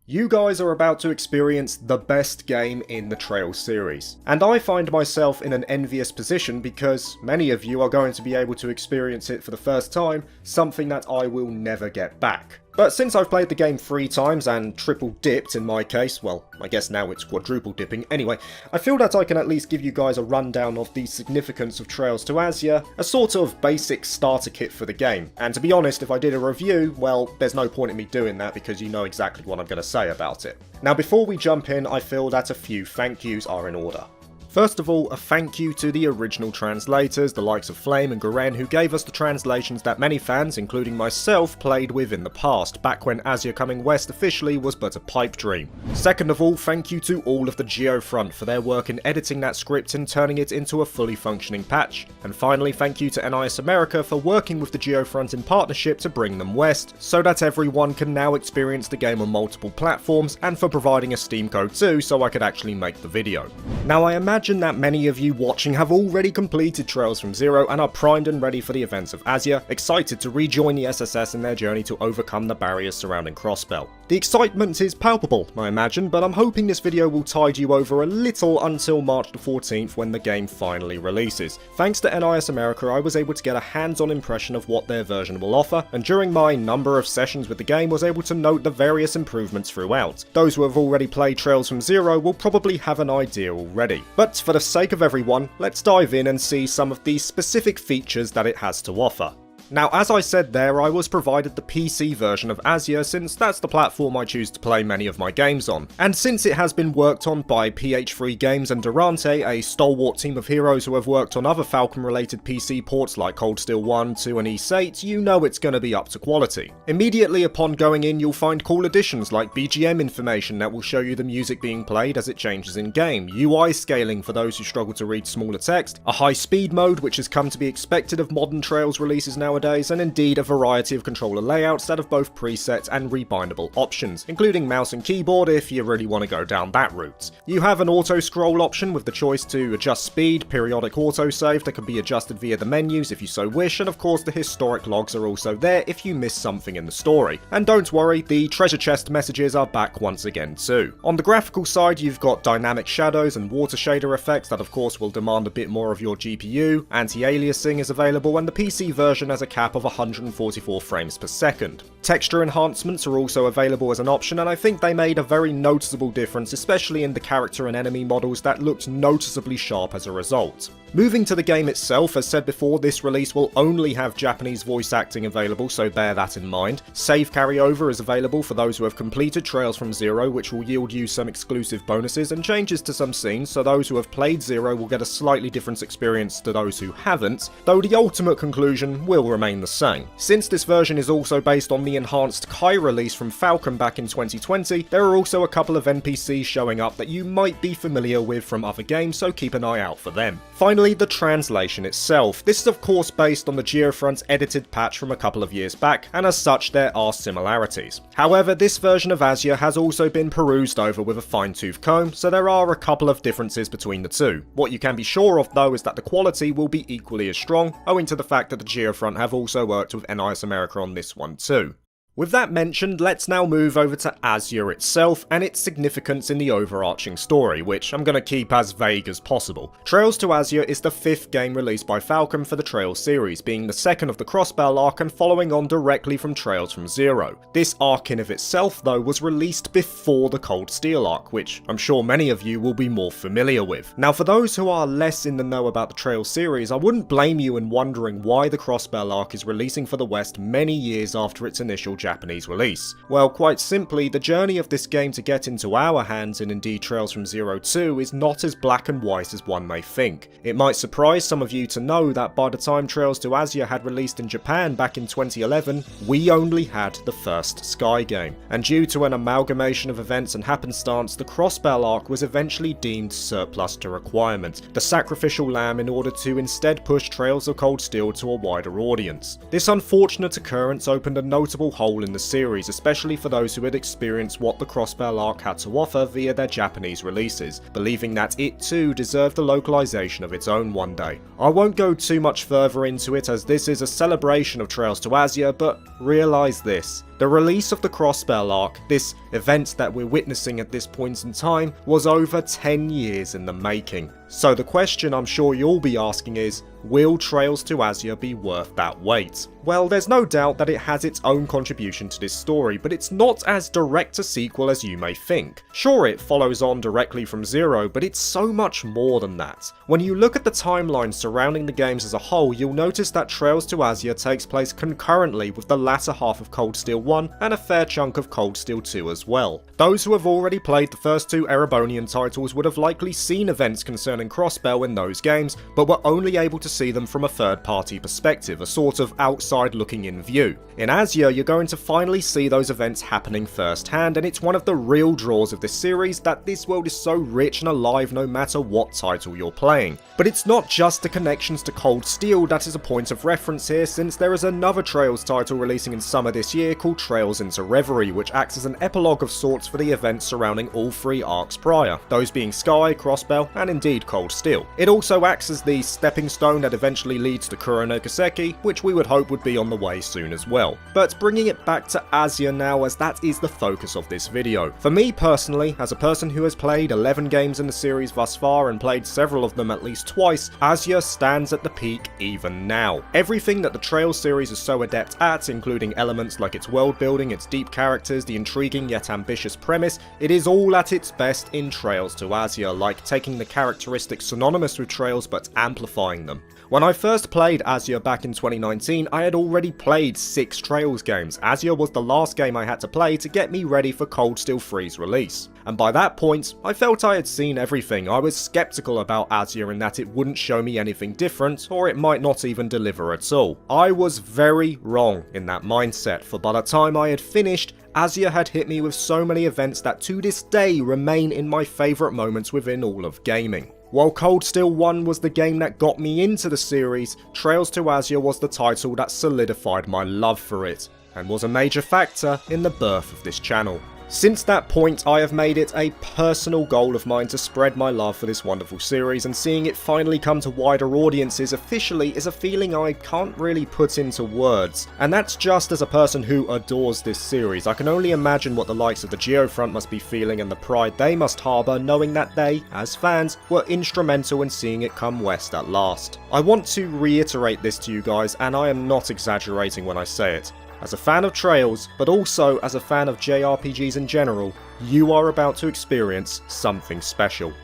You guys are about to experience the best game in the Trails series, and I find myself in an envious position because many of you are going to be able to experience it for the first time, something that I will never get back. But since I've played the game 3 times and triple dipped in my case, well, I guess now it's quadruple dipping anyway, I feel that I can at least give you guys a rundown of the significance of Trails to Azure, a sort of basic starter kit for the game. And to be honest, if I did a review, well, there's no point in me doing that because you know exactly what I'm going to say about it. Now before we jump in, I feel that a few thank yous are in order. First of all, a thank you to the original translators, the likes of Flame and Garen, who gave us the translations that many fans, including myself, played with in the past, back when Azure Coming West officially was but a pipe dream. Second of all, thank you to all of the Geofront for their work in editing that script and turning it into a fully functioning patch. And finally, thank you to NISA America for working with the Geofront in partnership to bring them west, so that everyone can now experience the game on multiple platforms, and for providing a Steam code too, so I could actually make the video. Now I imagine that many of you watching have already completed Trails from Zero and are primed and ready for the events of Azure, excited to rejoin the SSS in their journey to overcome the barriers surrounding Crossbell. The excitement is palpable, I imagine, but I'm hoping this video will tide you over a little until March the 14th when the game finally releases. Thanks to NIS America, I was able to get a hands-on impression of what their version will offer, and during my number of sessions with the game was able to note the various improvements throughout. Those who have already played Trails from Zero will probably have an idea already. But for the sake of everyone, let's dive in and see some of the specific features that it has to offer. Now, as I said there, I was provided the PC version of Azure since that's the platform I choose to play many of my games on. And since it has been worked on by PH3 Games and Durante, a stalwart team of heroes who have worked on other Falcon-related PC ports like Cold Steel 1, 2 and Ys 8, you know it's going to be up to quality. Immediately upon going in, you'll find cool additions like BGM information that will show you the music being played as it changes in-game, UI scaling for those who struggle to read smaller text, a high-speed mode which has come to be expected of modern Trails releases nowadays, and indeed a variety of controller layouts that have both presets and rebindable options, including mouse and keyboard if you really want to go down that route. You have an auto-scroll option with the choice to adjust speed, periodic autosave that can be adjusted via the menus if you so wish, and of course the historic logs are also there if you miss something in the story. And don't worry, the treasure chest messages are back once again too. On the graphical side, you've got dynamic shadows and water shader effects that of course will demand a bit more of your GPU, anti-aliasing is available, and the PC version has a cap of 144 frames per second. Texture enhancements are also available as an option, and I think they made a very noticeable difference, especially in the character and enemy models that looked noticeably sharp as a result. Moving to the game itself, as said before, this release will only have Japanese voice acting available, so bear that in mind. Save carryover is available for those who have completed Trails from Zero, which will yield you some exclusive bonuses and changes to some scenes, so those who have played Zero will get a slightly different experience to those who haven't, though the ultimate conclusion will remain the same. Since this version is also based on the enhanced Kai release from Falcon back in 2020, there are also a couple of NPCs showing up that you might be familiar with from other games, so keep an eye out for them. Finally, the translation itself. This is of course based on the Geofront's edited patch from a couple of years back, and as such there are similarities. However, this version of Azure has also been perused over with a fine-tooth comb, so there are a couple of differences between the two. What you can be sure of though is that the quality will be equally as strong, owing to the fact that the Geofront have also worked with NIS America on this one too. With that mentioned, let's now move over to Azure itself and its significance in the overarching story, which I'm going to keep as vague as possible. Trails to Azure is the 5th game released by Falcon for the Trails series, being the 2nd of the Crossbell arc and following on directly from Trails from Zero. This arc in of itself though was released before the Cold Steel arc, which I'm sure many of you will be more familiar with. Now for those who are less in the know about the Trails series, I wouldn't blame you in wondering why the Crossbell arc is releasing for the West many years after its initial Japanese release. Well, quite simply, the journey of this game to get into our hands in indeed Trails from Zero 2 is not as black and white as one may think. It might surprise some of you to know that by the time Trails to Azure had released in Japan back in 2011, we only had the first Sky game, and due to an amalgamation of events and happenstance, the Crossbell arc was eventually deemed surplus to requirement, the sacrificial lamb, in order to instead push Trails of Cold Steel to a wider audience. This unfortunate occurrence opened a notable hole in the series, especially for those who had experienced what the Crossbell arc had to offer via their Japanese releases, believing that it too deserved a localization of its own one day. I won't go too much further into it as this is a celebration of Trails to Azure, but realise this. The release of the Crossbell arc, this event that we're witnessing at this point in time, was over 10 years in the making. So the question I'm sure you'll be asking is, will Trails to Azure be worth that wait? Well, there's no doubt that it has its own contribution to this story, but it's not as direct a sequel as you may think. Sure, it follows on directly from Zero, but it's so much more than that. When you look at the timeline surrounding the games as a whole, you'll notice that Trails to Azure takes place concurrently with the latter half of Cold Steel 1 and a fair chunk of Cold Steel 2 as well. Those who have already played the first two Erebonian titles would have likely seen events concerning Crossbell in those games, but were only able to see them from a third-party perspective, a sort of outside-looking-in view. In Azure, you're going to finally see those events happening firsthand, and it's one of the real draws of this series that this world is so rich and alive no matter what title you're playing. But it's not just the connections to Cold Steel that is a point of reference here, since there is another Trails title releasing in summer this year called Trails into Reverie, which acts as an epilogue of sorts for the events surrounding all three arcs prior, those being Sky, Crossbell, and indeed Cold Steel. It also acts as the stepping stone that eventually leads to Kuro no Kiseki, which we would hope would be on the way soon as well. But bringing it back to Azure now, as that is the focus of this video. For me personally, as a person who has played 11 games in the series thus far and played several of them at least twice, Azure stands at the peak even now. Everything that the Trails series is so adept at, including elements like its world building, its deep characters, the intriguing yet ambitious premise, it is all at its best in Trails to Azure, like taking the characteristics synonymous with Trails but amplifying them. When I first played Azure back in 2019, I had already played 6 Trails games. Azure was the last game I had to play to get me ready for Cold Steel 3's release. And by that point, I felt I had seen everything. I was skeptical about Azure in that it wouldn't show me anything different, or it might not even deliver at all. I was very wrong in that mindset, for by the time I had finished, Azure had hit me with so many events that to this day remain in my favourite moments within all of gaming. While Cold Steel 1 was the game that got me into the series, Trails to Azure was the title that solidified my love for it, and was a major factor in the birth of this channel. Since that point, I have made it a personal goal of mine to spread my love for this wonderful series, and seeing it finally come to wider audiences officially is a feeling I can't really put into words. And that's just as a person who adores this series. I can only imagine what the likes of the Geofront must be feeling and the pride they must harbour knowing that they, as fans, were instrumental in seeing it come west at last. I want to reiterate this to you guys, and I am not exaggerating when I say it. As a fan of Trails, but also as a fan of JRPGs in general, you are about to experience something special.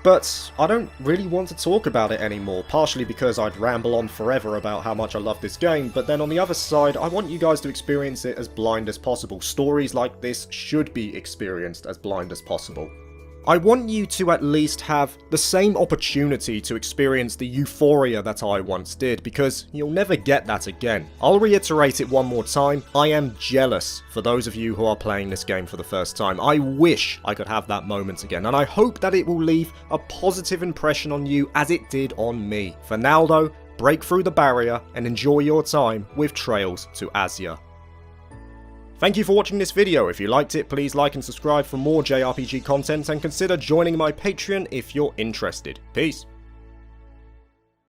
But I don't really want to talk about it anymore, partially because I'd ramble on forever about how much I love this game, but then on the other side, I want you guys to experience it as blind as possible. Stories like this should be experienced as blind as possible. I want you to at least have the same opportunity to experience the euphoria that I once did, because you'll never get that again. I'll reiterate it one more time, I am jealous for those of you who are playing this game for the first time. I wish I could have that moment again, and I hope that it will leave a positive impression on you as it did on me. For now though, break through the barrier and enjoy your time with Trails to Azure. Thank you for watching this video. If you liked it, please like and subscribe for more JRPG content, and consider joining my Patreon if you're interested. Peace.